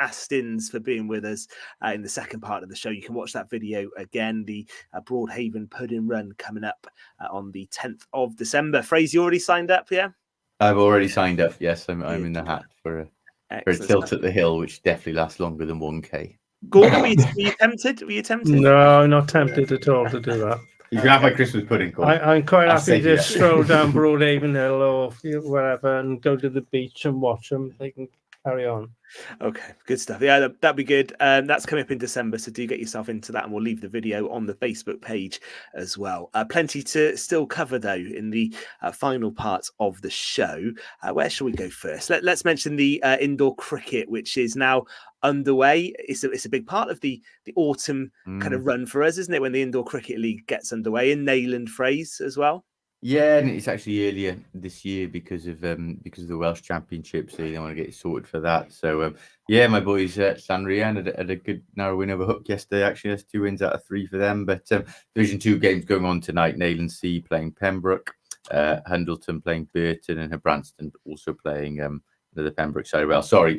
Astins for being with us in the second part of the show. You can watch that video again, the Broadhaven Pudding Run coming up on the 10th of December. Fraser, you already signed up, yeah? I've already signed up, yes. I'm in the hat for a tilt at the hill, which definitely lasts longer than 1K. Gordon, were you tempted? No, not tempted at all to do that. You can have my Christmas pudding, Gordon. I'm quite happy to just stroll down Broadhaven Hill or wherever and go to the beach and watch them. They can carry on. Okay, good stuff. Yeah, that'd be good. That's coming up in December, so do get yourself into that, and we'll leave the video on the Facebook page as well. Plenty to still cover, though, in the final part of the show. Where shall we go first? Let's mention the indoor cricket, which is now underway. It's a big part of the autumn kind of run for us, isn't it, when the Indoor Cricket League gets underway in Neyland Fraser as well? Yeah, and it's actually earlier this year because of the Welsh Championship, so they want to get it sorted for that. So yeah, my boys Llanrhian had a good narrow win over Hook yesterday. Actually, that's 2 wins out of 3 for them. But Division 2 games going on tonight. Neyland C playing Pembroke, Hundleton playing Burton, and Branston also playing the Pembroke side. Well, sorry,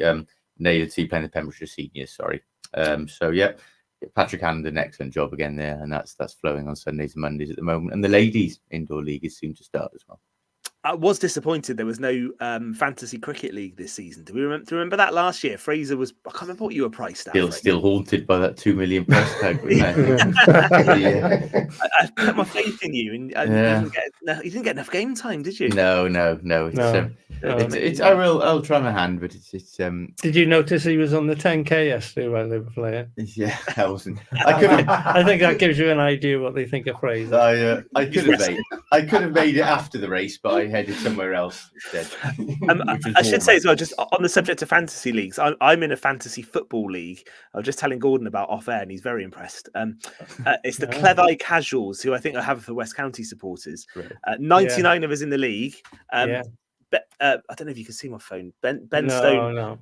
Neyland C playing the Pembrokeshire Seniors. Sorry. So yeah. Patrick Hannon did an excellent job again there, and that's flowing on Sundays and Mondays at the moment. And the ladies' indoor league is soon to start as well. I was disappointed there was no fantasy cricket league this season. Do you remember that last year? Fraser was, I can't remember what you were priced at. Still haunted by that 2 million price tag. I put my faith in you, and you didn't get enough game time, did you? No. I'll try my hand, but it's. Did you notice he was on the 10K yesterday when they were playing? Yeah, I wasn't. I think that gives you an idea what they think of Fraser. I could have made it after the race, but I headed somewhere else instead. I should say as well, just on the subject of fantasy leagues, I'm in a fantasy football league. I was just telling Gordon about off air, and he's very impressed. It's the Clevi Casuals, who I think I have for West County supporters. 99 of us in the league. I don't know if you can see my phone. Ben Stone.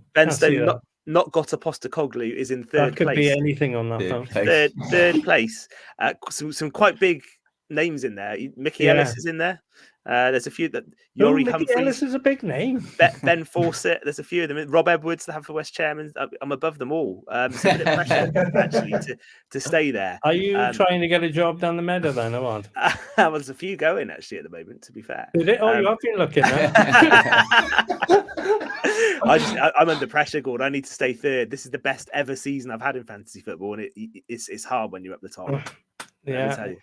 Not got a Postacoglu is in third place. That could be anything on that phone. Third place. Some quite big names in there. Mickey Ellis is in there. There's a few that Yori Humphries. Ellis is a big name. Ben Fawcett. There's a few of them. Rob Edwards to have for West Chairman. I'm above them all. So a bit of pressure actually to stay there. Are you trying to get a job down the meadow then, or what? Well, there's a few going actually at the moment. To be fair, is it? Oh, you have been looking. I'm under pressure, Gordon. I need to stay third. This is the best ever season I've had in fantasy football, and it's hard when you're up the top. Yeah. Let me tell you.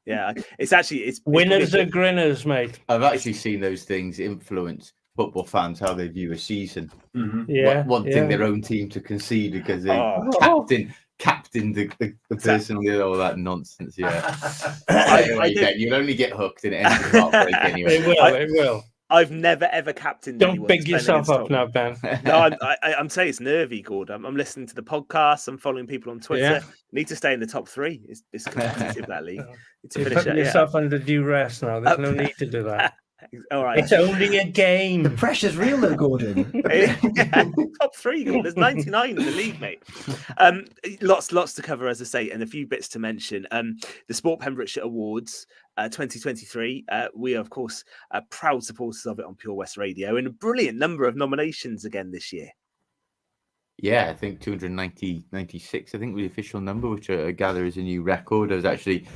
Yeah, it's winners are grinners, mate. I've actually seen those things influence football fans how they view a season. Mm-hmm. Yeah, wanting their own team to concede because they captain the person with all that nonsense. Yeah, you'll only get hooked and it ends in heartbreak anyway. It will. I've never ever captained. Don't big yourself up now, Ben. No, I'm saying it's nervy, Gordon. I'm listening to the podcast. I'm following people on Twitter. Yeah. Need to stay in the top 3. It's competitive, that league. You're putting yourself under duress now. There's no need to do that. All right. It's only a game. The pressure's real, though, Gordon. Top 3, Gordon. There's 99 in the league, mate. Lots to cover, as I say, and a few bits to mention. The Sport Pembrokeshire Awards 2023. We are, of course, proud supporters of it on Pure West Radio, and a brilliant number of nominations again this year. Yeah, I think 296. I think the official number, which I gather is a new record. I was actually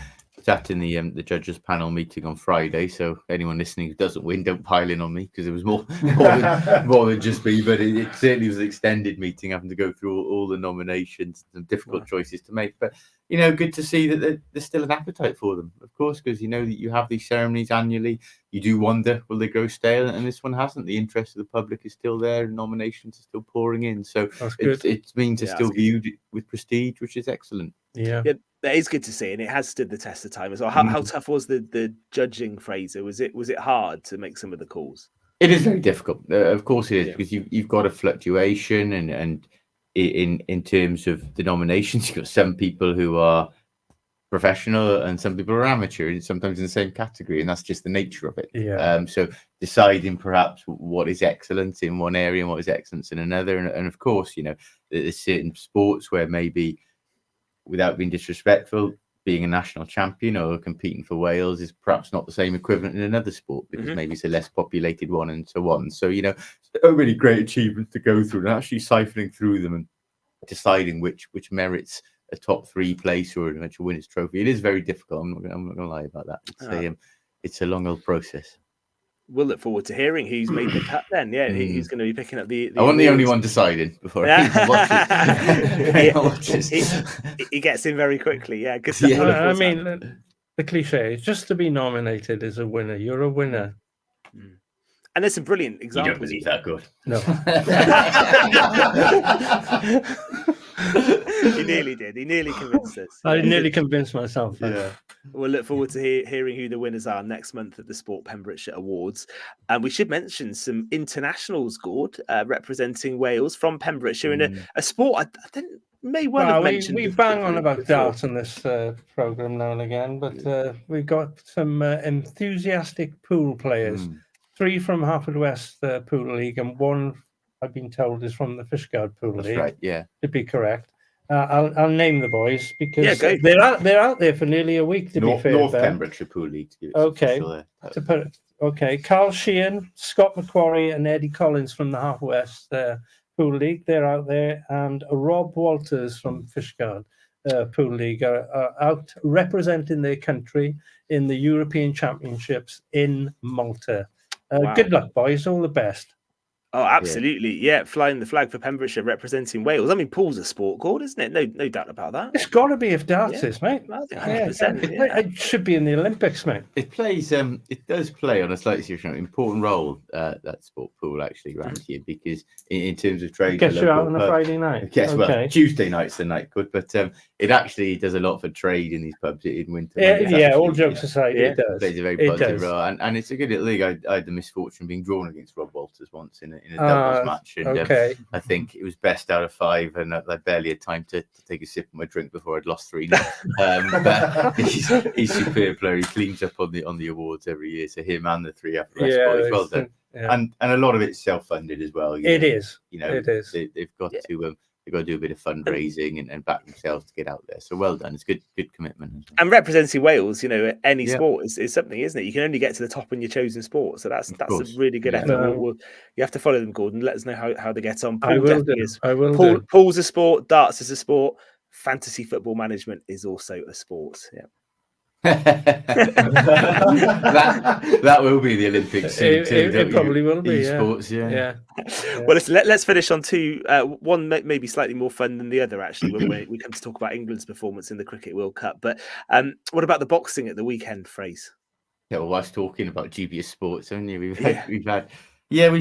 sat in the judges panel meeting on Friday, so anyone listening who doesn't win, don't pile in on me, because it was more than just me, but it certainly was an extended meeting, having to go through all the nominations, some difficult choices to make. But good to see that there's still an appetite for them, of course, because that you have these ceremonies annually. You do wonder, will they grow stale? And this one hasn't. The interest of the public is still there, and nominations are still pouring in. So it means it's still viewed with prestige, which is excellent. Yeah, that is good to see, and it has stood the test of time as well. How tough was the judging, Fraser? Was it hard to make some of the calls? It is very difficult. Of course it is, because you've got a fluctuation, and in terms of the nominations, you've got some people who are professional and some people are amateur, and sometimes in the same category, and that's just the nature of it. So deciding perhaps what is excellence in one area and what is excellence in another, and of course, there's certain sports where maybe, without being disrespectful, being a national champion or competing for Wales is perhaps not the same equivalent in another sport, because maybe it's a less populated one and so on. So, a really great achievement to go through, and actually siphoning through them and deciding which merits a top 3 place or an eventual winner's trophy. It is very difficult. I'm not going to lie about that. It's a long old process. We'll look forward to hearing who's made the cut then. Yeah, who's going to be picking up the I wasn't the only awards. one deciding before I even watches. He gets in very quickly. Yeah, good stuff. Yeah. I mean, the cliche is just to be nominated is a winner. You're a winner. And there's some brilliant You examples. don't believe that good. No. He nearly did. He nearly convinced us. I nearly convinced myself. Yeah. We'll look forward to hearing who the winners are next month at the Sport Pembrokeshire Awards. And we should mention some internationals, Gord, representing Wales from Pembrokeshire in a sport I think may well have mentioned. We bang on about darts on this programme now and again, but we've got some enthusiastic pool players. 3 from Haverfordwest Pool League and 1, I've been told, is from the Fishguard Pool League. That's right, yeah. To be correct. I'll name the boys because go. they're out there for nearly a week, to be fair. North Pembrokeshire Pool League. Okay. Carl Sheehan, Scott McQuarrie and Eddie Collins from the Haverfordwest Pool League. They're out there. And Rob Walters from Fishguard Pool League are out representing their country in the European Championships in Malta. Wow. Good luck, boys. All the best. Oh, absolutely. Yeah, flying the flag for Pembrokeshire, representing Wales. I mean, pool's a sport, Gord, isn't it? No doubt about that. It's got to be if darts is, mate. I think 100%. It should be in the Olympics, mate. It plays. It does play on a slightly different important role. That sport pool actually around here because in terms of trade, Gets you out on a Friday night. Yes, well, Tuesday night's the night good, but it actually does a lot for trade in these pubs in winter. Yeah. All jokes aside, it does. Plays a very positive role, and it's a good little league. I had the misfortune of being drawn against Rob Walters once in a doubles match, and I think it was best out of 5, and I barely had time to take a sip of my drink before I'd lost 3-0. But he's a superb player. He cleans up on the awards every year. So him and the 3 boys, well done. Yeah. And a lot of it's self-funded as well. It is. It is. They've got to. They've got to do a bit of fundraising and back themselves to get out there. So well done. It's good commitment. And representing Wales, any sport is something, isn't it? You can only get to the top in your chosen sport. So that's a really good effort. You have to follow them, Gordon. Let us know how they get on. I will. Pool's a sport. Darts is a sport. Fantasy football management is also a sport. Yeah. that will be the Olympics soon too. It probably will be. Sports, yeah. Well, let's finish on 2. One maybe slightly more fun than the other, actually, when we come to talk about England's performance in the Cricket World Cup. But what about the boxing at the weekend, Fraser? Yeah, well, I was talking about dubious sports, haven't you? We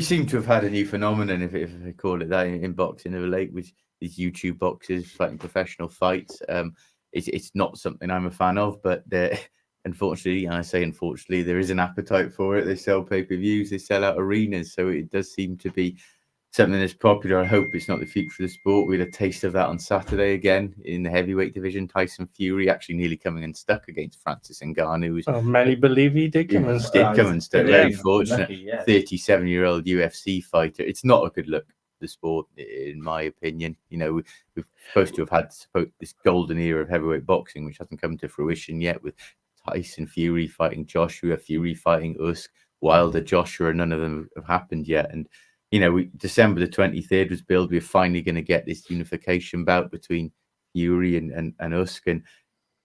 seem to have had a new phenomenon, if I call it that, in boxing of late, with these YouTube boxers fighting professional fights. It's not something I'm a fan of, but unfortunately, and I say unfortunately, there is an appetite for it. They sell pay-per-views, they sell out arenas, so it does seem to be something that's popular. I hope it's not the future of the sport. We had a taste of that on Saturday again in the heavyweight division. Tyson Fury actually nearly coming unstuck against Francis Ngannou. Many believe he did come unstuck. Very fortunate. 37-year-old UFC fighter. It's not a good look. The sport, in my opinion, we're supposed to have had this golden era of heavyweight boxing, which hasn't come to fruition yet, with Tyson Fury fighting Joshua, Fury fighting Usyk, Wilder, Joshua. None of them have happened yet. And December the 23rd was billed. We're finally going to get this unification bout between Fury and Usyk. And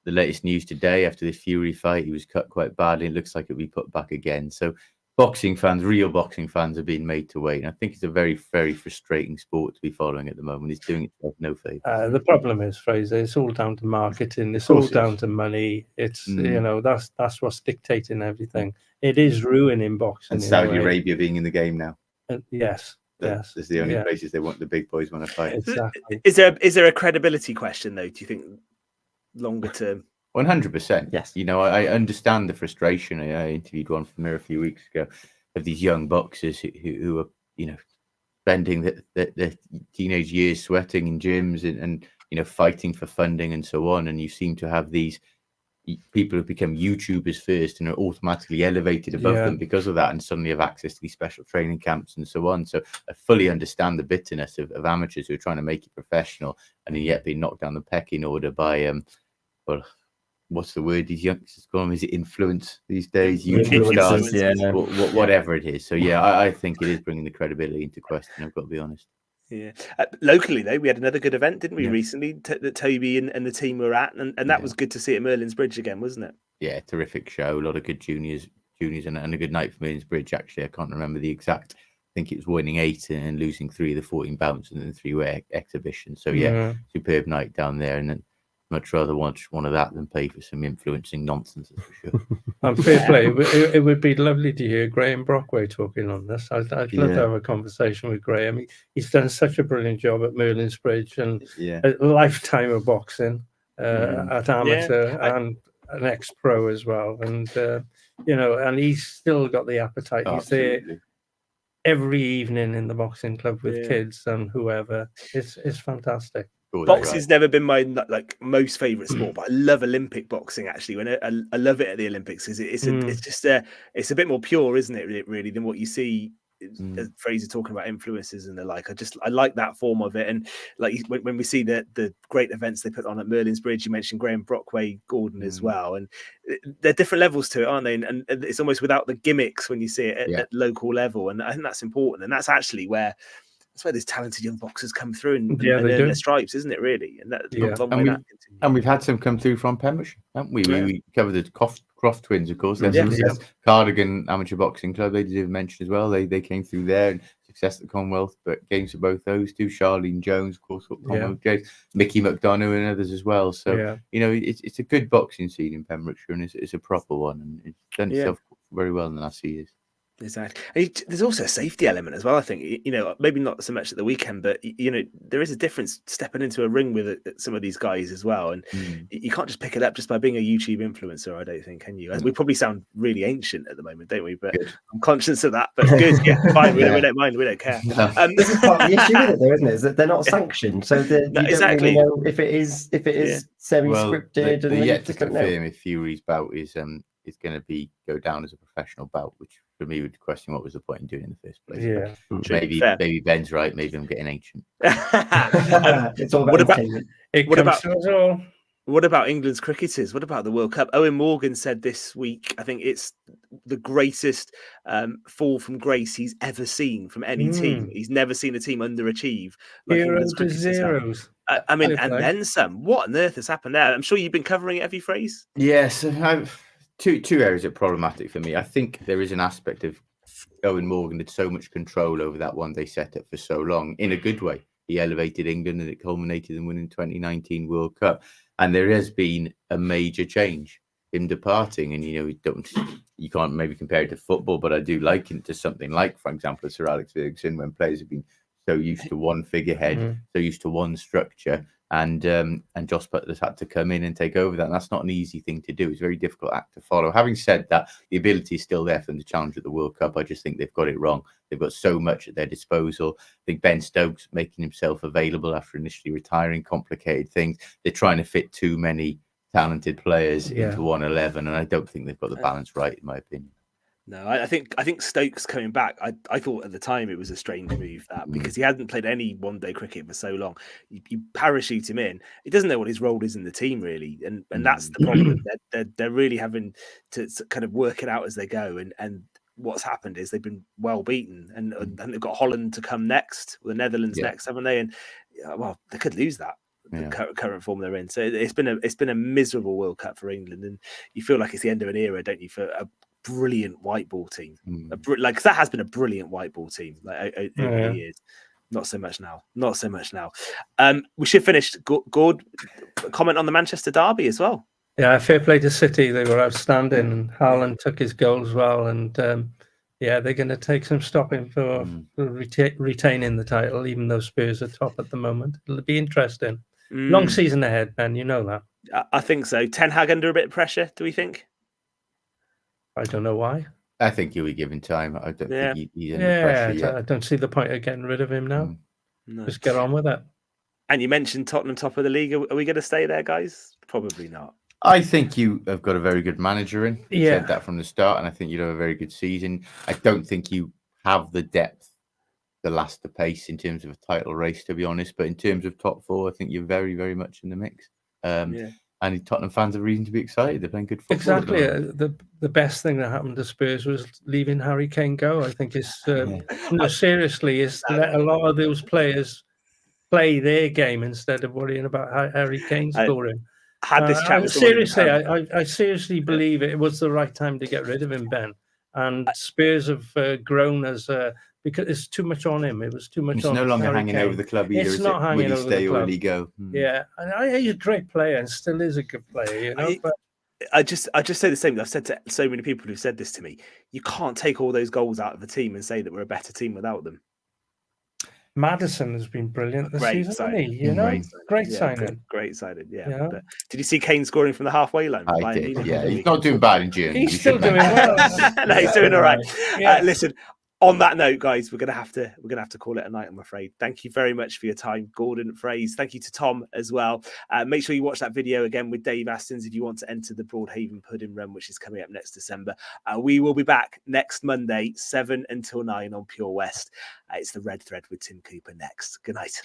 the latest news today, after this Fury fight, he was cut quite badly. It looks like it'll be put back again. So real boxing fans are being made to wait. And I think it's a very, very frustrating sport to be following at the moment. It's doing itself no favour. The problem is, Fraser, it's all down to marketing. It's all down to money. It's, that's what's dictating everything. It is ruining boxing. And Saudi Arabia being in the game now. Yes. It's the only places they want the big boys want to fight. Exactly. Is there a credibility question, though, do you think, longer term? 100%. Yes. I understand the frustration. I interviewed one from there a few weeks ago of these young boxers who are, spending their teenage years sweating in gyms and fighting for funding and so on. And you seem to have these people who become YouTubers first and are automatically elevated above them because of that, and suddenly have access to these special training camps and so on. So I fully understand the bitterness of amateurs who are trying to make it professional and yet being knocked down the pecking order by what's the word these youngsters call them? Is it influence these days? YouTube stars, whatever it is. So I think it is bringing the credibility into question. I've got to be honest. Yeah. Locally, though, we had another good event, didn't we, Yeah. recently, that Toby and the team were at, and that Yeah. was good to see at Merlin's Bridge again, wasn't it? Yeah, terrific show. A lot of good juniors, and a good night for Merlins Bridge. Actually, I can't remember the exact. I think it was winning 8 and losing 3 of the 14 bouts in the 3-way exhibition. So yeah, superb night down there, and then much rather watch one of that than pay for some influencing nonsense, that's for sure. And fair play. It would be lovely to hear Graham Brockway talking on this. I'd love to have a conversation with Graham. He's done such a brilliant job at Merlin's Bridge, and a lifetime of boxing at amateur and an ex-pro as well. And and he's still got the appetite. He's there every evening in the boxing club with kids and whoever. It's fantastic. Boxing's never been my most favorite sport, but I love Olympic boxing. Actually, when I love it at the Olympics, because it's just it's a bit more pure, isn't it? Really, than what you see. Fraser talking about influences and the like. I like that form of it, and like when we see the great events they put on at Merlin's Bridge, you mentioned Graham Brockway, Gordon as well, and they're different levels to it, aren't they? And it's almost without the gimmicks when you see it at local level, and I think that's important, and that's actually where. That's where these talented young boxers come through and earn their stripes, isn't it? Really, and we've had some come through from Pembrokeshire, haven't we? We covered the Croft twins, of course. Cardigan Amateur Boxing Club. They deserve mention as well. They came through there and success at the Commonwealth, but games for both those two. Charlene Jones, of course, Commonwealth Games. Mickey McDonough and others as well. So it's a good boxing scene in Pembrokeshire, and it's a proper one, and it's done itself very well in the last few years. Exactly. And there's also a safety element as well, I think. Maybe not so much at the weekend, but there is a difference stepping into a ring with some of these guys as well, and you can't just pick it up just by being a YouTube influencer, I don't think, can you? We probably sound really ancient at the moment, don't we? But I'm conscious of that. But good, fine. We don't mind. We don't care. This is part of the issue with it, though, isn't it? Is that they're not sanctioned, so you don't really know if it is semi-scripted. They're yet to confirm if Fury's bout is going to go down as a professional bout, which for me would question what was the point in doing it in the first place. Yeah, maybe Ben's right. Maybe I'm getting ancient. It's all about what about England's cricketers? What about the World Cup? Owen Morgan said this week, I think it's the greatest fall from grace he's ever seen from any team. He's never seen a team underachieve. Like Heroes to zeros. I mean, and then some. What on earth has happened there? I'm sure you've been covering it, have you, Fraser? Yes. Two areas are problematic for me. I think there is an aspect of Owen Morgan had so much control over that one-day setup for so long, in a good way. He elevated England and it culminated in winning 2019 World Cup. And there has been a major change, him departing. And, you can't maybe compare it to football, but I do liken it to something like, for example, Sir Alex Ferguson, when players have been so used to one figurehead, so used to one structure. And Joss Butler's had to come in and take over that. And that's not an easy thing to do. It's a very difficult act to follow. Having said that, the ability is still there for them to challenge at the World Cup. I just think they've got it wrong. They've got so much at their disposal. I think Ben Stokes making himself available after initially retiring, complicated things. They're trying to fit too many talented players into 111. And I don't think they've got the balance right, in my opinion. No, I think Stokes coming back, I thought at the time it was a strange move, because he hadn't played any one-day cricket for so long. You parachute him in. He doesn't know what his role is in the team, really. And that's the problem. They're really having to kind of work it out as they go. And what's happened is they've been well beaten. And they've got Holland to come next, the Netherlands next, haven't they? And, they could lose that. The current form they're in. So it's been a miserable World Cup for England. And you feel like it's the end of an era, don't you, for a brilliant white ball team, because that has been a brilliant white ball team over the years. Not so much now. We should finish. Gord, comment on the Manchester derby as well. Yeah, fair play to City. They were outstanding, and Haaland took his goals well, and they're going to take some stopping for retaining the title, even though Spurs are top at the moment. It'll be interesting. Long season ahead, Ben, you know that. I think so. Ten Hag under a bit of pressure, do we think? I don't know why. I think he'll be given time. I don't think he's under pressure yet. I don't see the point of getting rid of him now. No. Just get on with it. And you mentioned Tottenham top of the league. Are we going to stay there, guys? Probably not. I think you have got a very good manager in. You said that from the start, and I think you'd have a very good season. I don't think you have the depth, the last to pace in terms of a title race, to be honest. But in terms of top four, I think you're very, very much in the mix. and Tottenham fans have reason to be excited. They're playing good football. Exactly. The best thing that happened to Spurs was leaving Harry Kane go. I think it's seriously is let a lot of those players play their game instead of worrying about Harry Kane scoring. Had this chat seriously, I seriously believe it was the right time to get rid of him, Ben. And Spurs have grown as because it's too much on him. It was too much. It's no longer Harry hanging Kane. over the club either. It's not hanging over the club. Will he stay or will he go? Yeah, and he's a great player and still is a good player. You know, but I just say the same. I've said to so many people who've said this to me. You can't take all those goals out of the team and say that we're a better team without them. Madison has been brilliant this season, signing. Hasn't he? You know, great signing. Great signing. Yeah. But did you see Kane scoring from the halfway line? I did. Yeah, he's not doing bad in June. He's still doing well. No, he's doing all right. Listen. On that note, guys, we're gonna have to call it a night, I'm afraid. Thank you very much for your time, Gordon, Fraser. Thank you to Tom as well. Make sure you watch that video again with Dave Astons if you want to enter the Broadhaven Pudding Run, which is coming up next December. We will be back next Monday, 7 until 9 on Pure West. It's the Red Thread with Tim Cooper next. Good night.